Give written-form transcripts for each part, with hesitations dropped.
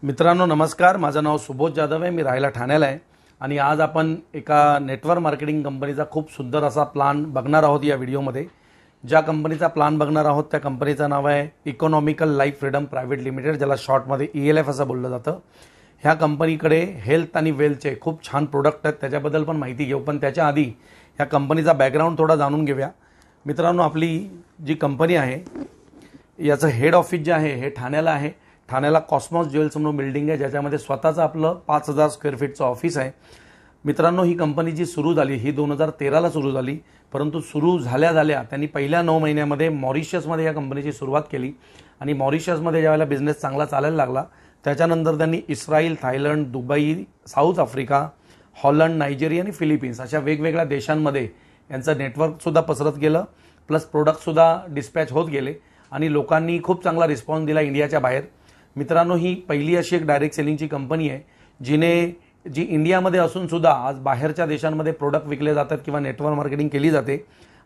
मित्रांनो नमस्कार, माझं नाव सुबोध जाधव आहे. मी राहायला ठाण्याला आहे आणि आज आपण एका नेटवर्क मार्केटिंग कंपनीचा खूप सुंदर असा प्लान बघणार आहोत. या व्हिडिओमध्ये ज्या कंपनीचा प्लान बघणार आहोत त्या कंपनीचं नाव आहे economical life freedom private limited, ज्याला शॉर्टमध्ये ELF असं बोललं जातं. ह्या कंपनीकडे हेल्थ आणि वेल्थचे खूप छान प्रोडक्ट आहेत, त्याच्याबद्दल पण माहिती घेऊ. पण त्याच्या आधी ह्या कंपनीचा बॅकग्राऊंड थोडा जाणून घेऊया. मित्रांनो, आपली जी कंपनी आहे याचं हेड ऑफिस जे आहे हे ठाण्याला आहे. ठाण्याला कॉस्मॉस ज्वेल्स म्हणून बिल्डिंग आहे, ज्याच्यामध्ये स्वतःचं आपलं 5000 स्क्वेअर फीटचं ऑफिस आहे. मित्रांनो, ही कंपनी जी सुरू झाली ही 2013ला सुरू झाली, परंतु सुरू झाल्या त्यांनी पहिल्या 9 महिन्यामध्ये मॉरिशसमध्ये या कंपनीची सुरुवात केली आणि मॉरिशसमध्ये ज्यावेळेला बिझनेस चांगला चालायला लागला त्याच्यानंतर त्यांनी Israel, Thailand, Dubai, south Africa, Holland, Nigeria आणि फिलिपिन्स अशा वेगवेगळ्या देशांमध्ये यांचं नेटवर्कसुद्धा पसरत गेलं. प्लस प्रोडक्टसुद्धा डिस्पॅच होत गेले आणि लोकांनी खूप चांगला रिस्पॉन्स दिला इंडियाच्या बाहेर. मित्रांनो, ही पहिली अशी एक डायरेक्ट सेलिंगची कंपनी आहे जी इंडियामध्ये असून सुद्धा आज बाहेरच्या देशांमध्ये प्रोडक्ट विकले जातात किंवा नेटवर्क मार्केटिंग केली जाते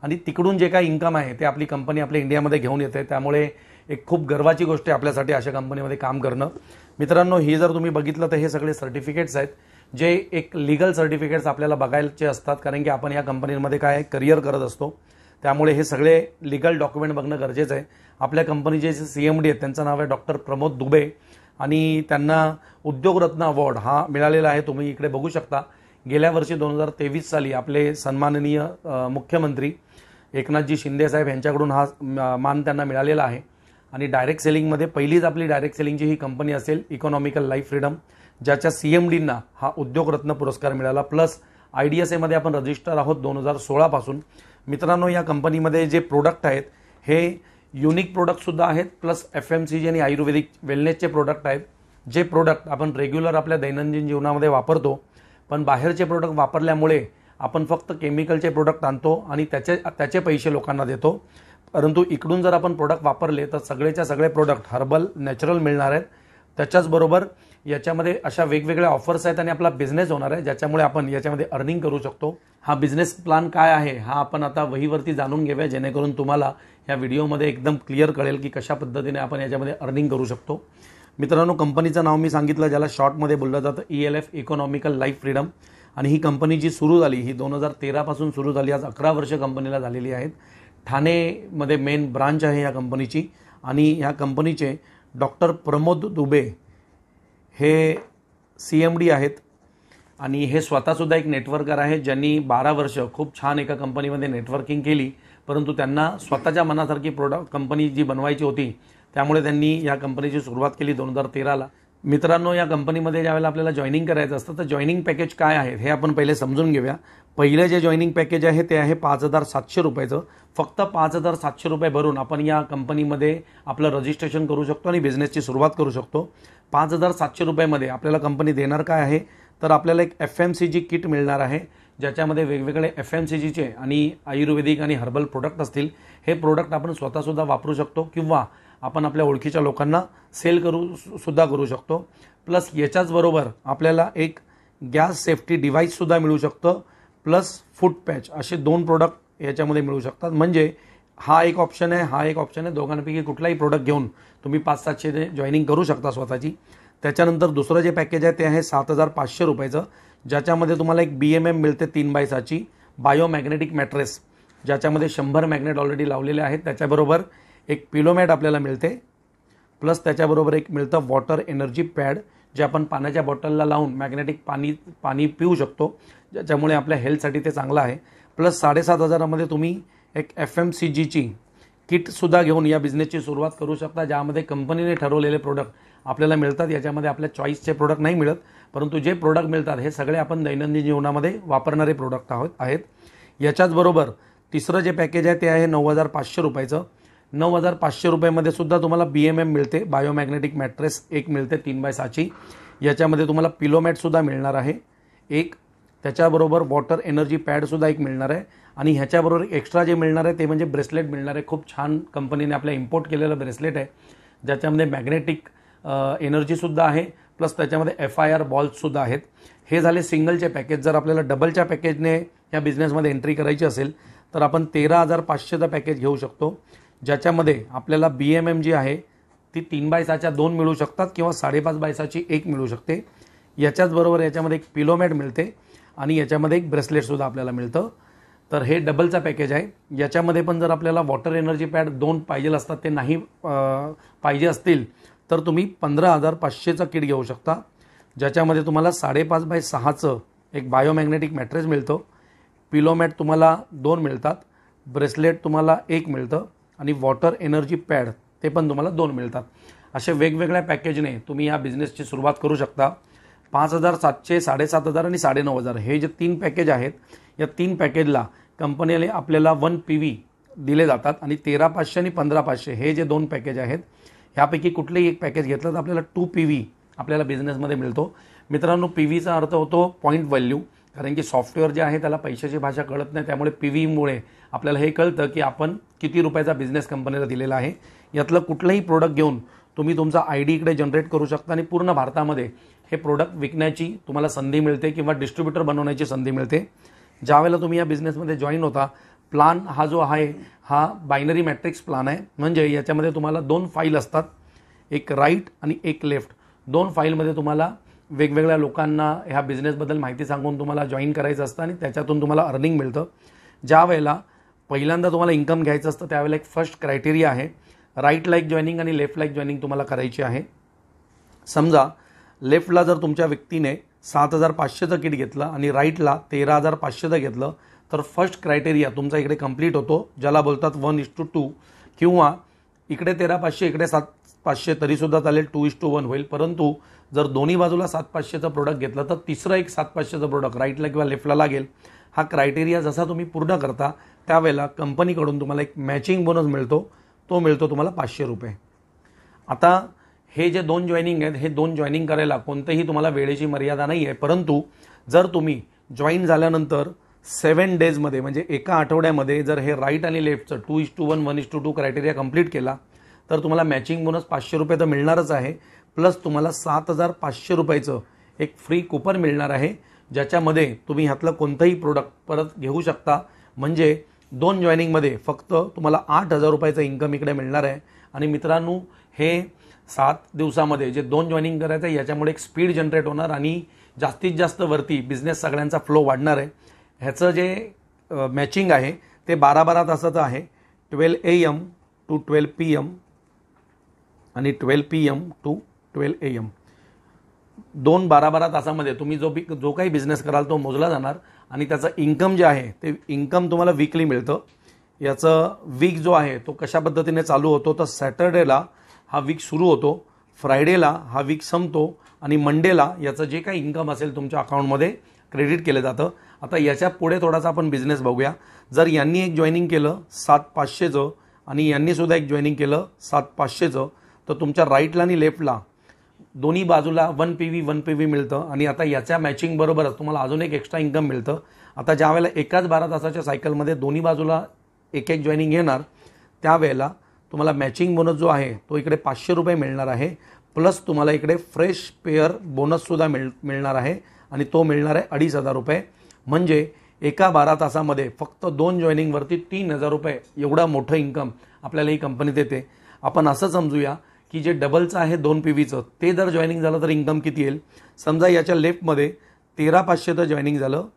आणि तिकडून जे काही इन्कम आहे ते आपली कंपनी आपल्या इंडियामध्ये घेऊन येते. त्यामुळे एक खूप गर्वाची गोष्ट आहे आपल्यासाठी अशा कंपनीमध्ये काम करणं. मित्रांनो, ही जर तुम्ही बघितलं तर हे सगळे सर्टिफिकेट्स आहेत जे एक लीगल सर्टिफिकेट्स आपल्याला बघायचे असतात, कारण की आपण या कंपनीमध्ये काय करिअर करत असतो. त्यामुळे हे सगळे लीगल डॉक्युमेंट बघणं गरजेचं आहे. आपल्या कंपनीचे जे CMD आहेत त्यांचं नाव आहे डॉक्टर प्रमोद दुबे आणि त्यांना उद्योगरत्न अवॉर्ड हा मिळालेला आहे. तुम्ही इकडे बघू शकता. गेल्या वर्षी 2023 साली आपले सन्माननीय मुख्यमंत्री एकनाथजी शिंदे साहेब यांच्याकडून हा मान त्यांना मिळालेला आहे. आणि डायरेक्ट सेलिंगमध्ये पहिलीच आपली डायरेक्ट सेलिंगची ही कंपनी असेल इकॉनॉमिकल लाईफ फ्रीडम, ज्याच्या CMDंना हा उद्योगरत्न पुरस्कार मिळाला. प्लस IDSAमध्ये आपण रजिस्टर आहोत 2016 पासून. मित्रांनो, या कंपनीमध्ये जे प्रोडक्ट आहेत हे युनिक प्रोडक्टसुद्धा आहेत, प्लस FMCG आणि आयुर्वेदिक वेलनेसचे प्रोडक्ट आहेत. जे प्रोडक्ट आपण रेग्युलर आपल्या दैनंदिन जीवनामध्ये वापरतो, पण बाहेरचे प्रोडक्ट वापरल्यामुळे आपण फक्त केमिकलचे प्रोडक्ट आणतो आणि त्याचे पैसे लोकांना देतो. परंतु इकडून जर आपण प्रोडक्ट वापरले तर सगळेच्या सगळे प्रोडक्ट हर्बल नॅचरल मिळणार आहेत. त्याच्याचबरोबर याच्यामध्ये अशा वेगवेगळ्या ऑफर्स आहेत आणि आपला बिझनेस होणार आहे, ज्याच्यामुळे आपण याच्यामध्ये अर्निंग करू शकतो. हा बिझनेस प्लॅन काय आहे हा आपण आता वहीवरती जाणून घेऊया, जेणेकरून तुम्हाला या व्हिडिओमध्ये एकदम क्लिअर कळेल की कशा पद्धतीने आपण याच्यामध्ये अर्निंग करू शकतो. मित्रांनो, कंपनीचं नाव मी सांगितलं, ज्याला शॉर्टमध्ये बोललं जातं ELF इकॉनॉमिकल लाईफ फ्रीडम. आणि ही कंपनी जी सुरू झाली ही 2013 पासून सुरू झाली. आज 11 वर्ष कंपनीला झालेली आहेत. ठाणेमध्ये मेन ब्रांच आहे या कंपनीची आणि ह्या कंपनीचे डॉक्टर प्रमोद दुबे हे CMD आहेत आणि हे स्वतःसुद्धा एक नेटवर्कर आहे, ज्यांनी 12 वर्ष खूप छान एका कंपनीमध्ये नेटवर्किंग केली. परंतु त्यांना स्वतःच्या मनासारखी कंपनी जी बनवायची होती, त्यामुळे त्यांनी या कंपनीची सुरुवात केली 2013ला. मित्रांनो, या कंपनीमध्ये ज्यावेळेला आपल्याला जॉईनिंग करायचं असतं तर जॉईनिंग पॅकेज काय आहे हे आपण पहिले समजून घेऊया. पहिलं जे जॉईनिंग पॅकेज आहे ते आहे 5700 रुपयाचं. फक्त 5700 रुपये भरून आपण या कंपनीमध्ये आपलं रजिस्ट्रेशन करू शकतो आणि बिझनेसची सुरुवात करू शकतो. 5700 रुपयामध्ये आपल्याला कंपनी देणार काय आहे तर आपल्याला एक FMCG किट मिळणार आहे, ज्याच्यामध्ये वेगवेगळे FMCGचे आणि आयुर्वेदिक आणि हर्बल प्रोडक्ट असतील. हे प्रोडक्ट आपण स्वतःसुद्धा वापरू शकतो किंवा आपण आपल्या ओळखीच्या लोकांना सेल करू शकतो. प्लस याच्याचबरोबर आपल्याला एक गॅस सेफ्टी डिव्हाइससुद्धा मिळू शकतं, प्लस फूड पॅच असे 2 प्रोडक्ट याच्यामध्ये मिळू शकतात. म्हणजे हा एक ऑप्शन आहे, दोघांपैकी कुठलाही प्रोडक्ट घेऊन तुम्ही 500-700 जॉईनिंग करू शकता स्वतःची. त्याच्यानंतर दुसरं जे पॅकेज आहे ते आहे 7500 रुपयाचं, ज्याच्यामध्ये तुम्हाला एक BMM मिळते 3x6ची बायोमॅग्नेटिक मॅट्रेस, ज्याच्यामध्ये 100 मॅग्नेट ऑलरेडी लावलेले आहेत. त्याच्याबरोबर एक पिलोमॅट आपल्याला मिळते, प्लस त्याच्याबरोबर एक मिळतं वॉटर एनर्जी पॅड, जे आपण पाण्याच्या बॉटलला लावून मॅग्नेटिक पाणी पिऊ शकतो, ज्याच्यामुळे आपल्या हेल्थसाठी ते चांगलं आहे. प्लस 7500मध्ये तुम्ही एक FMCGची किटसुद्धा घेऊन या बिझनेसची सुरुवात करू शकता, ज्यामध्ये कंपनीने ठरवलेले प्रोडक्ट आपल्याला मिळतात. याच्यामध्ये आपल्या चॉईसचे प्रोडक्ट नाही मिळत, परंतु जे प्रोडक्ट मिळतात हे सगळे आपण दैनंदिन जीवनामध्ये वापरणारे प्रोडक्ट आहेत. याच्याचबरोबर तिसरं जे पॅकेज आहे ते आहे 9500 रुपयाचं. 9500 रुपयामध्ये सुद्धा तुम्हाला BMM मिळते, बायोमॅग्नेटिक मॅट्रेस एक मिळते 3x6ची. याच्यामध्ये तुम्हाला पिलोमॅटसुद्धा मिळणार आहे एक. त्याच्याबरोबर वॉटर एनर्जी पॅडसुद्धा एक मिळणार आहे आणि ह्याच्याबरोबर एक्स्ट्रा जे मिळणार आहे ते म्हणजे ब्रेसलेट मिळणार आहे. खूप छान कंपनीने आपल्या इम्पोर्ट केलेलं ब्रेसलेट आहे, ज्याच्यामध्ये मॅग्नेटिक एनर्जीसुद्धा आहे, प्लस त्याच्यामध्ये FIR बॉल्ससुद्धा आहेत. हे झाले सिंगलचे पॅकेज. जर आपल्याला डबलच्या पॅकेजने या बिझनेसमध्ये एंट्री करायची असेल तर आपण 13500चं पॅकेज घेऊ शकतो, ज्याच्यामध्ये आपल्याला BMM जी आहे ती 3x6च्या 2 मिळू शकतात किंवा 5.5x6ची 1 मिळू शकते। याच्याच बरोबर याच्यामध्ये एक पिलो मॅट मिळते आणि याच्यामध्ये एक ब्रेसलेटसुद्धा आपल्याला मिळतं। तर हे डबलचा पॅकेज आहे। याच्यामध्ये पण जर आपल्याला वॉटर एनर्जी पॅड 2 पाहिजे असतात, ते नाही पाहिजे असतील तर तुम्ही 15,500चा किट घेऊ शकता, ज्याच्यामध्ये तुम्हाला 5.5x6चं एक बायोमॅग्नेटिक मॅट्रेस मिळतं, पिलो मॅट तुम्हाला 2 मिळतात, ब्रेसलेट तुम्हाला 1 मिळतं आणि वॉटर एनर्जी पॅड ते पण तुम्हाला 2 मिळतात। असे वेगवेगळ्या पॅकेजने तुम्ही या बिझनेसची सुरुवात करू शकता। 5,000, 700, 7,500 आणि 9,500 हे जे 3 पॅकेज आहेत, या 3 पॅकेजला कंपनीने आपल्याला 1 PV दिले जातात आणि 13,500 आणि 15,500 हे जे 2 पॅकेज आहेत, ह्यापैकी कुठलेही एक पॅकेज घेतलं तर आपल्याला 2 PV आपल्याला बिझनेसमध्ये मिळतो। मित्रांनो, PVचा अर्थ होतो पॉईंट व्हॅल्यू, कारण की सॉफ्टवेअर जे आहे त्याला पैशाची भाषा कळत नाही, त्यामुळे PVमुळे आपल्याला हे कळतं की आपण किती रुपयाचा बिझनेस कंपनीला दिलेला आहे। यातलं कुठलंही प्रोडक्ट घेऊन तुम्ही तुमचा ID इकडे जनरेट करू शकता आणि पूर्ण भारतामध्ये हे प्रोडक्ट विकण्याची तुम्हाला संधी मिळते किंवा डिस्ट्रीब्युटर बनवण्याची संधी मिळते। ज्यावेळेला तुम्ही या बिझनेसमध्ये जॉईन होता, प्लान हा जो आहे हा बायनरी मॅट्रिक्स प्लान आहे, म्हणजे याच्यामध्ये तुम्हाला 2 फाईल असतात, एक राईट आणि एक लेफ्ट। 2 फाईलमध्ये तुम्हाला वेगवेगळ्या लोकांना ह्या बिझनेसबद्दल माहिती सांगून तुम्हाला जॉईन करायचं असतं आणि त्याच्यातून तुम्हाला अर्निंग मिळतं। ज्या वेळेला पहिल्यांदा तुम्हाला इन्कम घ्यायचं असतं त्यावेळेला एक फर्स्ट क्रायटेरिया आहे, राईट लाईक जॉईनिंग आणि लेफ्ट लाईक जॉईनिंग तुम्हाला करायची आहे। समजा लेफ्टला जर तुमच्या व्यक्तीने 7,500चं किट घेतलं आणि राईटला 13,500चं घेतलं तर फर्स्ट क्रायटेरिया तुमचा इकडे कंप्लीट होतो, ज्याला बोलतात 1:2 किंवा इकडे 13,500 इकडे 7,500 तरीसुद्धा चालेल, 2:1 होईल। परंतु जर दोन्ही बाजूला 7,500चं प्रोडक्ट घेतलं तर तिसरं एक 7,500चं प्रोडक्ट राईटला किंवा लेफ्टला लागेल। हा क्रायटेरिया जसा तुम्ही पूर्ण करता त्यावेळेला कंपनीकडून तुम्हाला एक मॅचिंग बोनस मिळतो, तो मिळतो तुम्हाला 500 रुपये। आता हे जे 2 जॉईनिंग आहेत, हे 2 जॉईनिंग करायला कोणतेही तुम्हाला वेळेची मर्यादा नाही आहे, परंतु जर तुम्ही जॉईन झाल्यानंतर 7 डेजमध्ये म्हणजे एका आठवड्यामध्ये जर हे राईट आणि लेफ्टचं 2:1, 1:2 क्रायटेरिया कंप्लीट केला तर तुम्हाला मॅचिंग बोनस 500 रुपये तर मिळणारच आहे, प्लस तुम्हाला 7,500 रुपयाचं एक फ्री कुपन मिळणार आहे, ज्याच्यामध्ये तुम्ही ह्यातलं कोणतंही प्रोडक्ट परत घेऊ शकता। म्हणजे 2 जॉईनिंगमध्ये फक्त तुम्हाला 8,000 रुपयाचं इन्कम इकडे मिळणार आहे। आणि मित्रांनो, हे 7 दिवसामध्ये जे 2 जॉईनिंग करायचं आहे याच्यामुळे एक स्पीड जनरेट होणार आणि जास्तीत जास्त वरती बिझनेस सगळ्यांचा फ्लो वाढणार आहे। ह्याचं जे मॅचिंग आहे ते 12-12 तासाचं आहे, 12 AM to 12 PM आणि 12 PM to 12 AM। 2 12-12 तासामध्ये तुम्ही जो काही बिझनेस कराल तो मोजला जाणार आणि त्याचं इन्कम जे आहे ते इन्कम तुम्हाला वीकली मिळतं। याचं वीक जो आहे तो कशा पद्धतीने चालू होतो तर सॅटर्डेला हा वीक सुरू होतो, फ्रायडेला हा वीक संपतो आणि मंडेला याचं जे काही इन्कम असेल तुमच्या अकाउंटमध्ये क्रेडिट केलं जातं। आता याच्या पुढे थोडासा आपण बिझनेस बघूया। जर यांनी एक जॉईनिंग केलं 7,500चं आणि यांनी सुद्धा एक जॉईनिंग केलं 7,500चं तर तुमच्या राईटला आणि लेफ्टला दोन्ही बाजूला 1 PV मिळतं आणि आता याच्या मॅचिंग बरोबरच तुम्हाला अजून एक एक्स्ट्रा इन्कम मिळतं। आता ज्या वेळेला एकाच 12 तासाच्या सायकलमध्ये दोन्ही बाजूला एक जॉईनिंग येणार त्यावेळेला तुम्हाला मॅचिंग बोनस जो आहे तो इकडे 500 रुपये मिळणार आहे, प्लस तुम्हाला इकडे फ्रेश पेअर बोनससुद्धा मिळणार आहे आणि तो मिळणार आहे 2,500 रुपये। म्हणजे एका 12 तासामध्ये फक्त 2 जॉईनिंगवरती 3,000 रुपये एवढा मोठं इन्कम आपल्याला ही कंपनी देते। आपण असं समजूया की जे डबलचं आहे 2 PVचं ते जर जॉईनिंग झालं तर इन्कम किती येईल। समजा याच्या लेफ्टमध्ये 13,500चं जॉईनिंग झालं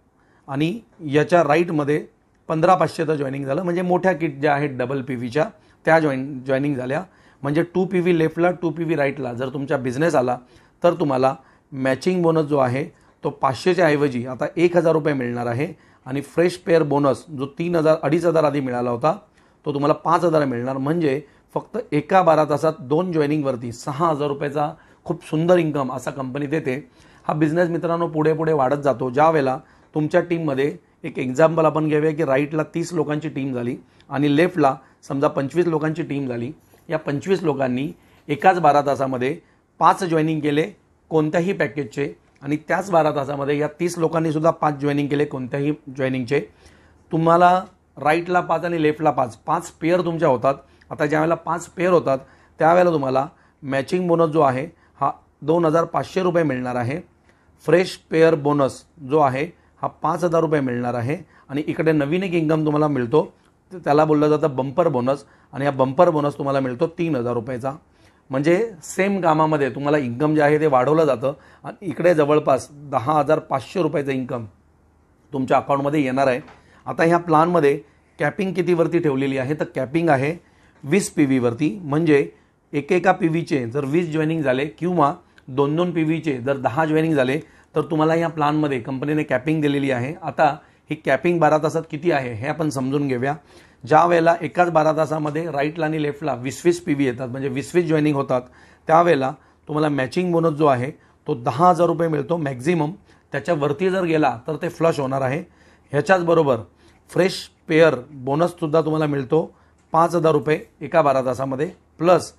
आणि याच्या राईटमध्ये 15,500चं जॉईनिंग झालं, म्हणजे मोठ्या किट ज्या आहेत डबल PVच्या त्या जॉईनिंग झाल्या। म्हणजे 2 PV लेफ्टला 2 PV राईटला जर तुमचा बिझनेस आला तर तुम्हाला मॅचिंग बोनस जो आहे तो 500च्या ऐवजी आता 1,000 रुपये मिळणार आहे आणि फ्रेश पेअर बोनस जो 2,500 आधी मिळाला होता तो तुम्हाला 5,000 मिळणार। म्हणजे फक्त एका 12 तासात 2 जॉईनिंगवरती 6,000 रुपयाचा खूप सुंदर इन्कम असा कंपनी देते। हा बिझनेस मित्रांनो पुढे पुढे वाढत जातो। ज्या वेळेला तुमच्या टीममध्ये एक एक्झाम्पल आपण घेऊया की राईटला 30 लोकांची टीम झाली आणि लेफ्टला समजा 25 लोकांची टीम झाली, या 25 लोकांनी एकाच 12 तासामध्ये 5 जॉईनिंग केले कोणत्याही पॅकेजचे आणि त्याच 12 तासामध्ये या 30 लोकांनी सुद्धा 5 जॉईनिंग केले कोणत्याही जॉईनिंगचे। तुम्हाला राईटला 5 आणि लेफ्टला 5 पेअर तुमच्या होतात। आता ज्यावेळेला 5 पेअर होतात त्यावेळेला तुम्हाला मॅचिंग बोनस जो आहे हा 2,500 रुपये मिळणार आहे, फ्रेश पेअर बोनस जो आहे हा 5,000 रुपये मिळणार आहे आणि इकडे नवीन एक इन्कम तुम्हाला मिळतो त्याला बोललं जातं बंपर बोनस आणि हा बंपर बोनस तुम्हाला मिळतो 3,000 रुपयाचा। म्हणजे सेम कामामध्ये तुम्हाला इन्कम जे आहे ते वाढवलं जातं आणि इकडे जवळपास 10,500 रुपयाचं इन्कम तुमच्या अकाउंटमध्ये येणार आहे। आता ह्या प्लॅनमध्ये कॅपिंग कितीवरती ठेवलेली आहे तर कॅपिंग आहे 20 PV वरती, म्हणजे एकेका PVचे जर 20 जॉईनिंग झाले किंवा 2-2 PVचे जर 10 जॉईनिंग झाले तर तुम्हाला या प्लॅनमध्ये कंपनीने कॅपिंग दिलेली आहे। आता ही कॅपिंग 12 तासात किती आहे हे आपण समजून घेऊया। ज्या वेळेला एकाच 12 तासामध्ये राईटला आणि लेफ्टला 20-20 PV येतात, म्हणजे 20-20 जॉईनिंग होतात, त्यावेळेला तुम्हाला मॅचिंग बोनस जो आहे तो 10,000 रुपये मिळतो मॅक्झिमम। त्याच्यावरती जर गेला तर ते फ्लश होणार आहे। ह्याच्याच बरोबर फ्रेश पेअर बोनससुद्धा तुम्हाला मिळतो 5,000 रुपये एका 12 तासामध्ये, प्लस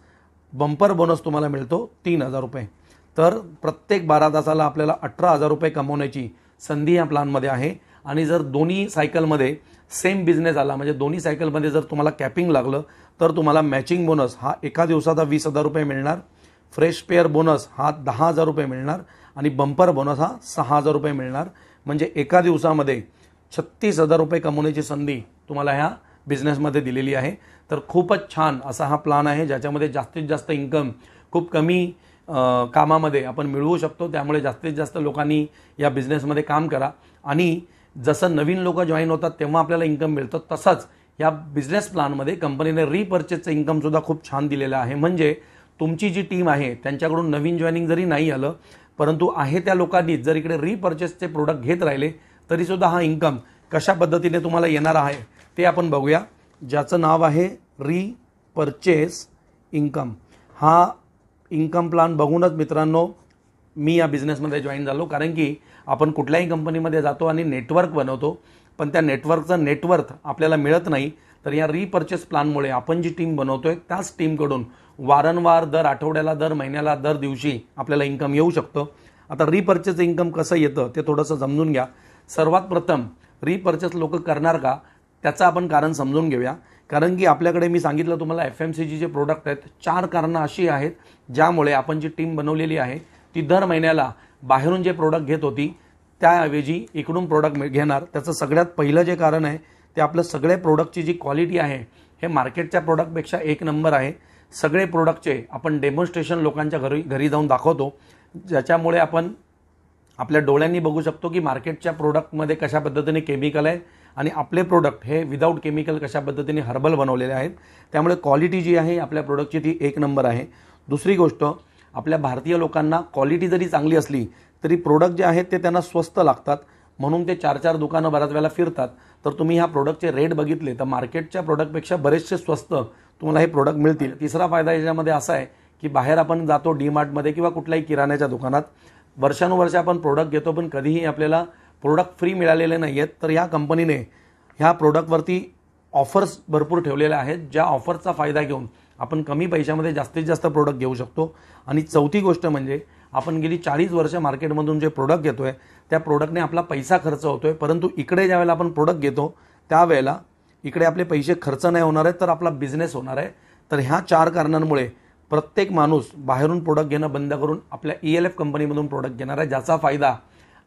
बंपर बोनस तुम्हाला मिळतो 3,000 रुपये। तर प्रत्येक 12 तासाला आपल्याला 18,000 रुपये कमवण्याची संधी या प्लॅनमध्ये आहे। आणि जर दोन्ही सायकलमध्ये सेम बिझनेस आला, म्हणजे दोन्ही सायकलमध्ये जर तुम्हाला कॅपिंग लागलं तर तुम्हाला मॅचिंग बोनस हा एका दिवसाचा 20,000 रुपये मिळणार, फ्रेश पेअर बोनस हा 10,000 रुपये मिळणार आणि बंपर बोनस हा 6,000 रुपये मिळणार। म्हणजे एका दिवसामध्ये 36,000 रुपये कमवण्याची संधी तुम्हाला ह्या बिझनेसमध्ये दिलेली आहे। तर खूपच छान असा हा प्लॅन आहे, ज्याच्यामध्ये जास्तीत जास्त इन्कम खूप कमी कामामध्ये आपण मिळवू शकतो। त्यामुळे जास्तीत जास्त लोकांनी या बिझनेसमध्ये काम करा आणि जसं नवीन लोक जॉईन होतात तेव्हा आपल्याला इन्कम मिळतं, तसंच या बिझनेस प्लॅनमध्ये कंपनीने रिपर्चेसचं इन्कमसुद्धा खूप छान दिलेलं आहे। म्हणजे तुमची जी टीम आहे त्यांच्याकडून नवीन जॉईनिंग जरी नाही आलं, परंतु आहे त्या लोकांनी जर इकडे रिपर्चेसचे प्रोडक्ट घेत राहिले तरीसुद्धा हा इन्कम कशा पद्धतीने तुम्हाला येणार आहे ते आपण बघूया, ज्याचं नाव आहे रिपर्चेस इन्कम। हा इन्कम प्लॅन बघूनच मित्रांनो मी या बिझनेसमध्ये जॉईन झालो, कारण की आपण कुठल्याही कंपनीमध्ये जातो आणि नेटवर्क बनवतो, पण त्या नेटवर्कचं नेटवर्थ आपल्याला मिळत नाही। तर या रिपर्चेस प्लॅनमुळे आपण जी टीम बनवतोय त्याच टीमकडून वारंवार दर आठवड्याला, दर महिन्याला, दर दिवशी आपल्याला इन्कम येऊ शकतं। आता रिपर्चेस इन्कम कसं येतं ते थोडंसं समजून घ्या। सर्वात प्रथम रिपर्चेस लोक करणार का त्याचं आपण कारण समजून घेऊया। कारण की आपल्याकडे मी सांगितलं तुम्हाला FMCG जे प्रोडक्ट आहेत, 4 कारणं अशी आहेत ज्यामुळे आपण जी टीम बनवलेली आहे ती दर महिन्याला बाहेरून जे प्रोडक्ट घेत होती त्याऐवजी इकडून प्रोडक्ट घेणार। त्याचं सगळ्यात पहिलं जे कारण आहे ते आपलं सगळे प्रोडक्टची जी क्वालिटी आहे हे मार्केटच्या प्रोडक्टपेक्षा 1 नंबर आहे। सगळे प्रोडक्टचे आपण डेमॉन्स्ट्रेशन लोकांच्या घरी जाऊन दाखवतो, ज्याच्यामुळे आपण आपल्या डोळ्यांनी बघू शकतो की मार्केटच्या प्रोडक्टमध्ये कशा पद्धतीने केमिकल आहे आणि आपले प्रोडक्ट हे विदाऊट केमिकल कशा पद्धतीने हर्बल बनवलेले आहेत। त्यामुळे क्वालिटी जी आहे आपल्या प्रोडक्टची ती 1 नंबर आहे। दुसरी गोष्ट, आपल्या भारतीय लोकांना क्वालिटी जरी चांगली असली तरी प्रोडक्ट जे आहेत ते त्यांना स्वस्त लागतात, म्हणून ते 4-4 दुकानं बऱ्याच वेळेला फिरतात। तर तुम्ही ह्या प्रोडक्टचे रेट बघितले तर मार्केटच्या प्रोडक्टपेक्षा बरेचसे स्वस्त तुम्हाला हे प्रोडक्ट मिळतील। तिसरा फायदा याच्यामध्ये असा आहे की बाहेर आपण जातो डीमार्टमध्ये किंवा कुठल्याही किराण्याच्या दुकानात, वर्षानुवर्ष आपण प्रोडक्ट घेतो पण कधीही आपल्याला प्रोडक्ट फ्री मिळालेले नाही आहेत। तर या कंपनीने ह्या प्रोडक्टवरती ऑफर्स भरपूर ठेवलेल्या आहेत, ज्या ऑफरचा फायदा घेऊन आपण कमी पैशामध्ये जास्तीत जास्त प्रोडक्ट घेऊ शकतो। आणि चौथी गोष्ट म्हणजे आपण गेली 40 वर्ष मार्केटमधून जे प्रोडक्ट घेतोय त्या प्रोडक्टने आपला पैसा खर्च होतोय, परंतु इकडे ज्यावेळेला आपण प्रोडक्ट घेतो त्यावेळेला इकडे आपले पैसे खर्च नाही होणार आहेत, तर आपला बिझनेस होणार आहे। तर ह्या 4 कारणांमुळे प्रत्येक माणूस बाहेरून प्रोडक्ट घेणं बंद करून आपल्या ELF कंपनीमधून प्रोडक्ट घेणार आहे, ज्याचा फायदा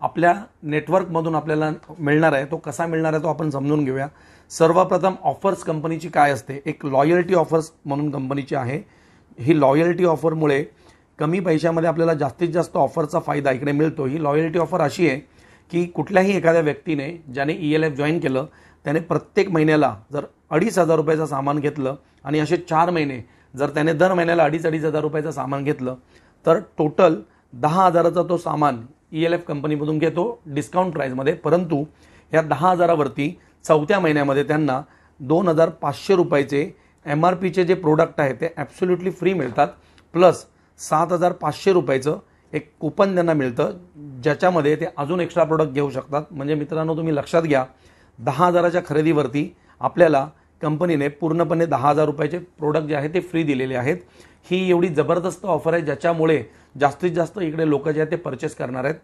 आपल्या नेटवर्कमधून आपल्याला मिळणार आहे। तो कसा मिळणार आहे तो आपण समजून घेऊया। सर्वप्रथम ऑफर्स कंपनीची काय असते, एक लॉयल्टी ऑफर्स म्हणून कंपनीची आहे। ही लॉयल्टी ऑफरमुळे कमी पैशामध्ये आपल्याला जास्तीत जास्त ऑफरचा फायदा इकडे मिळतो। ही लॉयल्टी ऑफर अशी आहे की कुठल्याही एखाद्या व्यक्तीने ज्याने ELF जॉईन केलं त्याने प्रत्येक महिन्याला जर 2,500 रुपयाचं सामान घेतलं आणि असे 4 महिने जर त्याने दर महिन्याला 2,500 रुपयाचं सामान घेतलं तर टोटल 10,000चा तो सामान ELF कंपनीमधून घेतो डिस्काउंट प्राईजमध्ये। परंतु या 10,000 वरती चौथ्या महिन्यामध्ये त्यांना 2,500 रुपयाचे MRPचे जे प्रोडक्ट आहे ते ॲब्सोल्युटली फ्री मिळतात, प्लस 7,500 रुपयाचं एक कुपन त्यांना मिळतं, ज्याच्यामध्ये ते अजून एक्स्ट्रा प्रोडक्ट घेऊ शकतात। म्हणजे मित्रांनो तुम्ही लक्षात घ्या, 10,000च्या खरेदीवरती आपल्याला कंपनीने पूर्णपणे 10,000 रुपयाचे प्रोडक्ट जे आहे ते फ्री दिलेले आहेत। ही एवढी जबरदस्त ऑफर आहे ज्याच्यामुळे जास्तीत जास्त इकडे लोक जे आहेत ते परचेस करणार आहेत।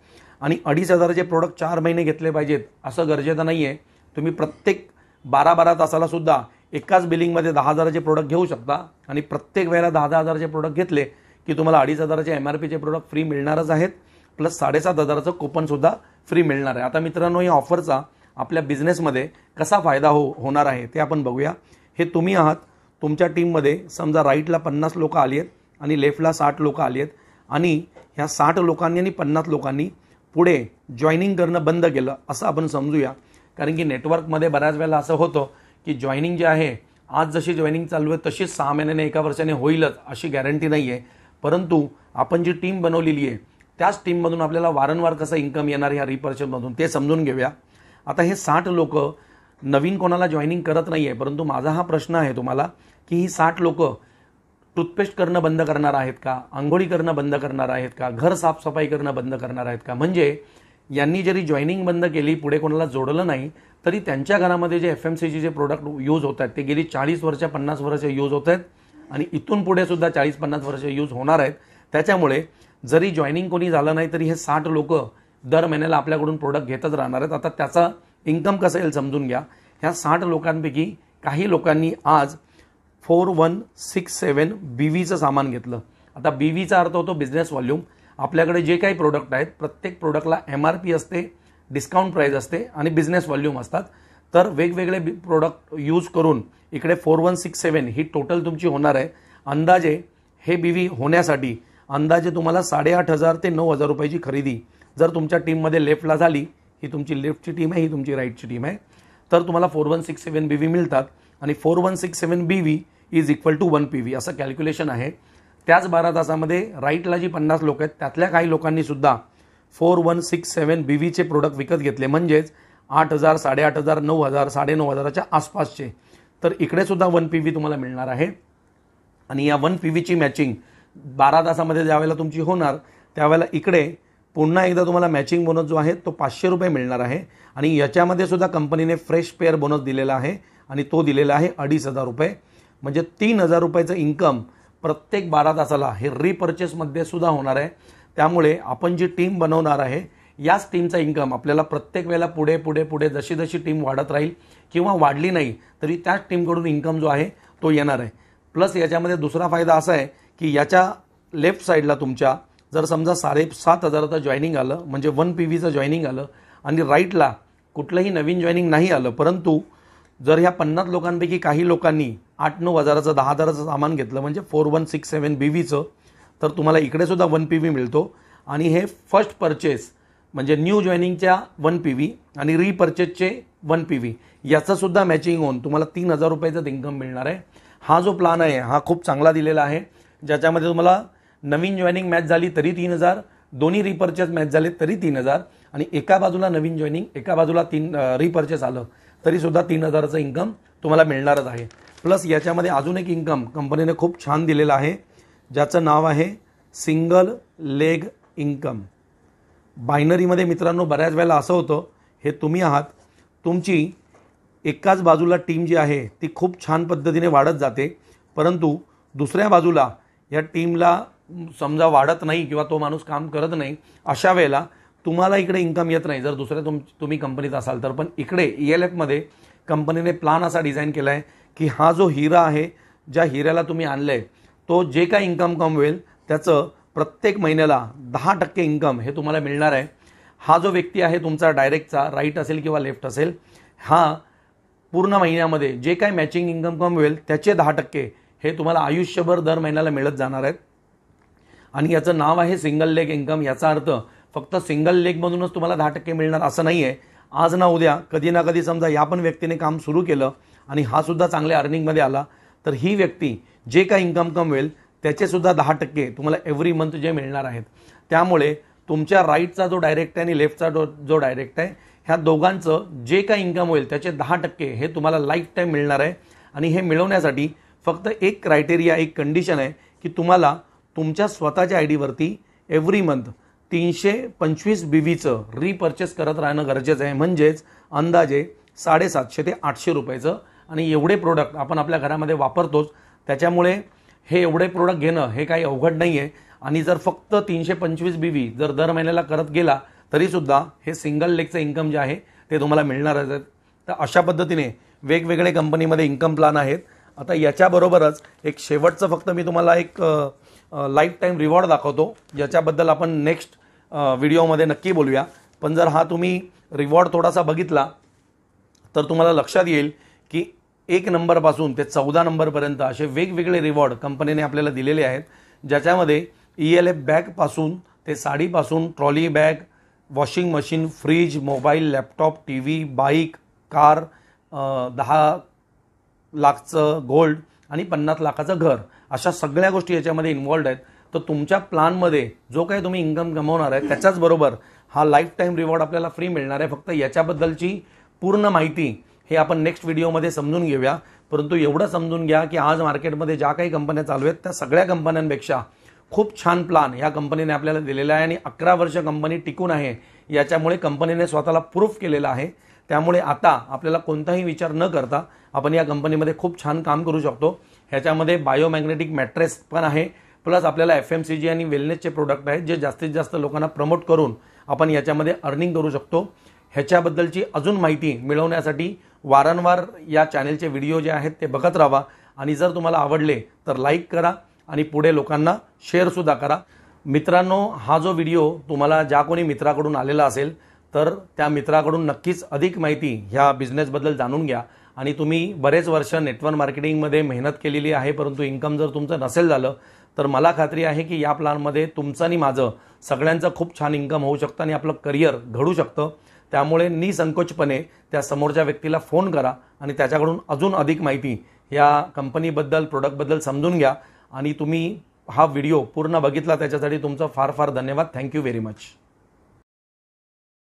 आणि 2,500चे प्रोडक्ट 4 महिने घेतले पाहिजेत असं गरजेचं नाही आहे। तुम्ही प्रत्येक 12-12 तासाला सुद्धा एकाच बिलिंगमध्ये 10,000चे प्रोडक्ट घेऊ शकता आणि प्रत्येक वेळेला 10,000चे प्रोडक्ट घेतले की तुम्हाला 2,500चे MRPचे प्रोडक्ट फ्री मिळणारच आहेत, प्लस 7,500चं कुपनसुद्धा फ्री मिळणार आहे। आता मित्रांनो या ऑफरचा आपल्या बिझनेसमध्ये कसा फायदा होणार आहे ते आपण बघूया। हे तुम्ही आहात, तुमच्या टीममध्ये समजा राईटला 50 लोक आली आहेत आणि लेफ्टला 60 लोक आली आहेत आणि ह्या 60 लोकांनी आणि 50 लोकांनी पुढे जॉईनिंग करणं बंद केलं असं आपण समजूया. कारण की नेटवर्कमध्ये बऱ्याच वेळेला असं होतं की जॉईनिंग जे आहे आज जशी जॉईनिंग चालू आहे तशीच 6 महिन्याने 1 वर्षाने होईलच अशी गॅरंटी नाही आहे. परंतु आपण जी टीम बनवलेली आहे त्याच टीममधून आपल्याला वारंवार कसं इन्कम येणार ह्या रिपर्चेसमधून ते समजून घेऊया. आता हे 60 लोक नवीन कोणाला जॉईनिंग करत नाही आहे, परंतु माझा हा प्रश्न आहे तुम्हाला की ही 60 लोक टूथपेस्ट करणं बंद करणार आहेत का, आंघोळी करणं बंद करणार आहेत का, घर साफसफाई करणं बंद करणार आहेत का. म्हणजे यांनी जरी जॉईनिंग बंद केली, पुढे कोणाला जोडलं नाही, तरी त्यांच्या घरामध्ये जे FMCG जे प्रोडक्ट यूज होत आहेत ते गेली 40 वर्ष 50 वर्ष यूज होत आहेत आणि इथून पुढे सुद्धा 40-50 वर्ष यूज होणार आहेत. त्याच्यामुळे जरी जॉईनिंग कोणी झालं नाही तरी हे 60 लोक दर महिन्याला आपल्याकडून प्रोडक्ट घेतच राहणार आहेत. आता त्याचा इन्कम कसं येईल समजून घ्या. ह्या 60 लोकांपैकी काही लोकांनी आज 4167 BVचं सामान घेतलं. आता BVचा अर्थ होतो बिझनेस व्हॉल्यूम. आपल्याकडे जे काही प्रोडक्ट आहेत प्रत्येक प्रोडक्टला MRP असते, डिस्काउंट प्राइस असते आणि बिझनेस व्हॉल्यूम असतात. तर वेगवेगळे प्रोडक्ट यूज करून इकडे 4167 ही टोटल तुमची होणार आहे. अंदाजे हे BV होण्यासाठी अंदाजे तुम्हाला 8,500 ते 9,000 रुपयाची खरेदी जर तुमच्या टीममध्ये लेफ्टला झाली, ही तुमची लेफ्टची टीम आहे, ही तुमची राईटची टीम आहे, तर तुम्हाला 4167 BV मिळतात. आणि 4167 BV is equal to 1 PV असं कॅल्क्युलेशन आहे. त्याच 12 तासामध्ये राईटला जी 50 लोक आहेत त्यातल्या काही लोकांनी सुद्धा 4167 BVचे प्रोडक्ट विकत घेतले, म्हणजेच 8,000, 8,500, 9,000, 9,500च्या आसपासचे. तर इकडे सुद्धा 1 PV तुम्हाला मिळणार आहे. आणि या 1 PVची मॅचिंग 12 तासामध्ये ज्यावेळेला तुमची होणार त्यावेळेला इकडे पुन्हा एकदा तुम्हाला मॅचिंग बोनस जो आहे तो 500 रुपये मिळणार आहे. आणि याच्यामध्ये सुद्धा कंपनीने फ्रेश पेअर बोनस दिलेला आहे आणि तो दिलेला आहे 2,500 रुपये. म्हणजे 3,000 रुपयाचं इन्कम प्रत्येक 12 तासाला हे रिपर्चेसमध्ये सुद्धा होणार आहे. त्यामुळे आपण जी टीम बनवणार आहे याच टीमचा इन्कम आपल्याला प्रत्येक वेळेला पुढे पुढे पुढे जशी जशी टीम वाढत राहील किंवा वाढली नाही तरी त्याच टीमकडून इन्कम जो आहे तो येणार आहे. प्लस याच्यामध्ये दुसरा फायदा असा आहे की याच्या लेफ्ट साईडला तुमच्या जर समजा 7,500चं जॉईनिंग आलं म्हणजे 1 PVचं जॉईनिंग आलं आणि राईटला कुठलंही नवीन जॉईनिंग नाही आलं, परंतु जर ह्या 50 लोकांपैकी काही लोकांनी 8-9 हजाराचं 10,000चं सामान घेतलं म्हणजे 4167 BVचं, तर तुम्हाला इकडे सुद्धा 1 PV मिळतो. आणि हे फर्स्ट परचेस म्हणजे न्यू जॉईनिंगच्या 1 PV आणि रिपर्चेसचे 1 PV याचं सुद्धा मॅचिंग होऊन तुम्हाला 3,000 रुपयाचं इन्कम मिळणार आहे. हा जो प्लान आहे हा खूप चांगला दिलेला आहे, ज्याच्यामध्ये तुम्हाला नवीन जॉईनिंग मॅच झाली तरी 3,000, दोन्ही रिपर्चेस मॅच झाले तरी 3,000 आणि एका बाजूला नवीन जॉईनिंग एका बाजूला रिपर्चेस आलं तरी सुद्धा 3,000चं इन्कम तुम्हाला मिळणारच आहे. प्लस याच्यामध्ये अजून एक इन्कम कंपनीने खूप छान दिलेलं आहे ज्याचं नाव आहे सिंगल लेग इन्कम. बायनरीमध्ये मित्रांनो बऱ्याच वेळेला असं होतं, हे तुम्ही आहात, तुमची एकाच बाजूला टीम जी आहे ती खूप छान पद्धतीने वाढत जाते, परंतु दुसऱ्या बाजूला या टीमला समजा वाढत नाही किंवा तो माणूस काम करत नाही, अशा वेळेला तुम्हाला इकडे इन्कम येत नाही जर दुसऱ्या तुम्ही कंपनीत असाल तर. पण इकडे ELFमध्ये कंपनीने प्लान असा डिझाईन केला आहे की हा जो हिरा आहे, ज्या हिऱ्याला तुम्ही आणलं आहे तो जे काही इन्कम कमवेल त्याचं प्रत्येक महिन्याला 10% इन्कम हे तुम्हाला मिळणार आहे. हा जो व्यक्ती आहे तुमचा डायरेक्टचा राईट असेल किंवा लेफ्ट असेल, हा पूर्ण महिन्यामध्ये जे काही मॅचिंग इन्कम कमवेल त्याचे 10% हे तुम्हाला आयुष्यभर दर महिन्याला मिळत जाणार आहेत. आणि याचं नाव आहे सिंगल लेग इन्कम. याचा अर्थ फक्त सिंगल लेगमधूनच तुम्हाला 10% मिळणार असं नाही आहे. आज ना उद्या कधी ना कधी समजा या पण व्यक्तीने काम सुरू केलं आणि हा सुद्धा चांगल्या अर्निंगमध्ये आला तर ही व्यक्ती जे काही इन्कम कमवेल त्याचे सुद्धा 10% तुम्हाला एव्हरी मंथ जे मिळणार आहेत. त्यामुळे तुमच्या राईटचा जो डायरेक्ट आहे आणि लेफ्टचा जो डायरेक्ट आहे ह्या दोघांचं जे काही इन्कम होईल त्याचे 10% हे तुम्हाला लाईफ टाईम मिळणार आहे. आणि हे मिळवण्यासाठी फक्त एक क्रायटेरिया, एक कंडिशन आहे की तुम्हाला तुमच्या स्वतःच्या ID वरती एव्हरी मंथ 325 BVचं रिपर्चेस करत राहणं गरजेचं आहे. म्हणजेच अंदाजे 750 ते 800 रुपयाचं. आणि एवढे प्रोडक्ट आपण आपल्या घरामध्ये वापरतोच, त्याच्यामुळे हे एवढे प्रोडक्ट घेणं हे काही अवघड नाही आहे. आणि जर फक्त 325 BV जर दर महिन्याला करत गेला तरीसुद्धा हे सिंगल लेगचं इन्कम जे आहे ते तुम्हाला मिळणारच आहे. तर अशा पद्धतीने वेगवेगळे कंपनीमध्ये इन्कम प्लान आहेत. आता याच्याबरोबरच एक शेवटचं फक्त मी तुम्हाला एक लाईफ टाईम रिवॉर्ड दाखवतो, ज्याच्याबद्दल आपण नेक्स्ट व्हिडिओमध्ये नक्की बोलूया. पण जर हा तुम्ही रिवॉर्ड थोडासा बघितला तर तुम्हाला लक्षात येईल की 1 नंबरपासून ते 14 नंबरपर्यंत असे वेगवेगळे रिवॉर्ड कंपनीने आपल्याला दिलेले आहेत, ज्याच्यामध्ये ELF बॅगपासून ते साडीपासून trolley bag, washing machine, fridge, mobile, laptop, TV, bike, car, 10 लाखचं गोल्ड आणि 50 लाखाचं घर, अशा सगळ्या गोष्टी याच्यामध्ये इन्व्हॉल्ड आहेत. तर तुमच्या प्लॅनमध्ये जो काही तुम्ही इन्कम कमवणार आहे त्याच्याच बरोबर हा लाईफ टाईम रिवॉर्ड आपल्याला फ्री मिळणार आहे. फक्त याच्याबद्दलची पूर्ण माहिती हे आपण नेक्स्ट व्हिडिओमध्ये समजून घेऊया. परंतु एवढं समजून घ्या की आज मार्केटमध्ये ज्या काही कंपन्या चालू आहेत त्या सगळ्या कंपन्यांपेक्षा खूप छान प्लान या कंपनीने आपल्याला दिलेला आहे आणि 11 वर्ष कंपनी टिकून आहे. याच्यामुळे कंपनीने स्वतःला प्रूफ केलेला आहे. त्यामुळे आता आपल्याला कोणताही विचार न करता आपण या कंपनीमध्ये खूप छान काम करू शकतो. ह्याच्यामध्ये बायोमॅग्नेटिक मॅट्रेस पण आहे, प्लस आपल्याला FMCG आणि वेलनेसचे प्रोडक्ट आहेत जे जास्तीत जास्त लोकांना प्रमोट करून आपण याच्यामध्ये अर्निंग करू शकतो. ह्याच्याबद्दलची अजून माहिती मिळवण्यासाठी वारंवार या चॅनलचे व्हिडिओ जे आहेत ते बघत राहा आणि जर तुम्हाला आवडले तर लाईक करा आणि पुढे लोकांना शेअर सुद्धा करा. मित्रांनो, हा जो व्हिडिओ तुम्हाला ज्या कोणी मित्राकडून आलेला असेल तर त्या मित्राकडून नक्कीच अधिक माहिती ह्या बिझनेसबद्दल जाणून घ्या. आणि तुम्ही बरेच वर्ष नेटवर्क मार्केटिंगमध्ये मेहनत केलेली आहे परंतु इन्कम जर तुमचं नसेल झालं तर मला खात्री आहे की या प्लॅनमध्ये तुमचं आणि माझं सगळ्यांचं खूप छान इन्कम होऊ शकतं आणि आपलं करिअर घडू शकतं. त्यामुळे निसंकोचपणे त्या समोरच्या व्यक्तीला फोन करा आणि त्याच्याकडून अजून अधिक माहिती या कंपनीबद्दल, प्रोडक्टबद्दल समजून घ्या. आणि तुम्ही हा व्हिडिओ पूर्ण बघितला त्याच्यासाठी तुमचं फार फार धन्यवाद. Thank you very much.